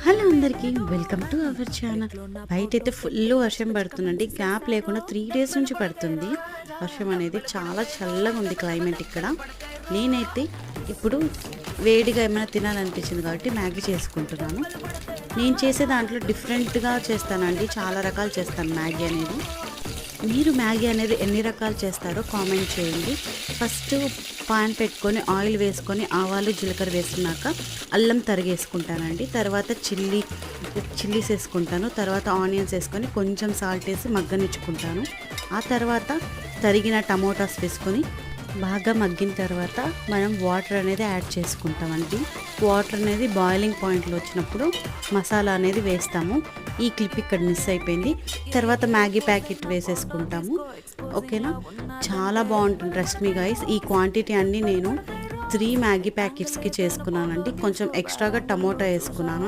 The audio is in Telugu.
హలో అందరికీ వెల్కమ్ టు అవర్ ఛానల్. బయట అయితే ఫుల్ వర్షం పడుతుందండి. గ్యాప్ లేకుండా 3 డేస్ నుంచి పడుతుంది వర్షం అనేది. చాలా చల్లగా ఉంది క్లైమేట్ ఇక్కడ. నేనైతే ఇప్పుడు వేడిగా ఏమైనా తినాలనిపించింది కాబట్టి మ్యాగీ చేసుకుంటున్నాను. నేను చేసే దాంట్లో డిఫరెంట్గా చేస్తానండి. చాలా రకాలు చేస్తాను మ్యాగీ అనేది. మీరు మ్యాగీ అనేది ఎన్ని రకాలు చేస్తారో కామెంట్ చేయండి. ఫస్ట్ పాన్ పెట్టుకొని ఆయిల్ వేసుకొని ఆవాలు జీలకర్ర వేసుకున్నాక అల్లం తరిగేసుకుంటానండి. తర్వాత చిల్లీస్ వేసుకుంటాను. తర్వాత ఆనియన్స్ వేసుకొని కొంచెం సాల్ట్ వేసి మగ్గనిచ్చుకుంటాను. ఆ తర్వాత తరిగిన టమోటాస్ వేసుకొని బాగా మగ్గిన తర్వాత మనం వాటర్ అనేది యాడ్ చేసుకుంటామండి. వాటర్ అనేది బాయిలింగ్ పాయింట్లో వచ్చినప్పుడు మసాలా అనేది వేస్తాము. ఈ క్లిప్ ఇక్కడ మిస్ అయిపోయింది. తర్వాత మ్యాగీ ప్యాకెట్ వేసేసుకుంటాము. ఓకేనా, చాలా బాగుంటుంది. ట్రస్ట్ మీ గైస్, ఈ క్వాంటిటీ అన్నీ నేను 3 మ్యాగీ ప్యాకెట్స్కి చేసుకున్నానండి. కొంచెం ఎక్స్ట్రాగా టమోటా వేసుకున్నాను.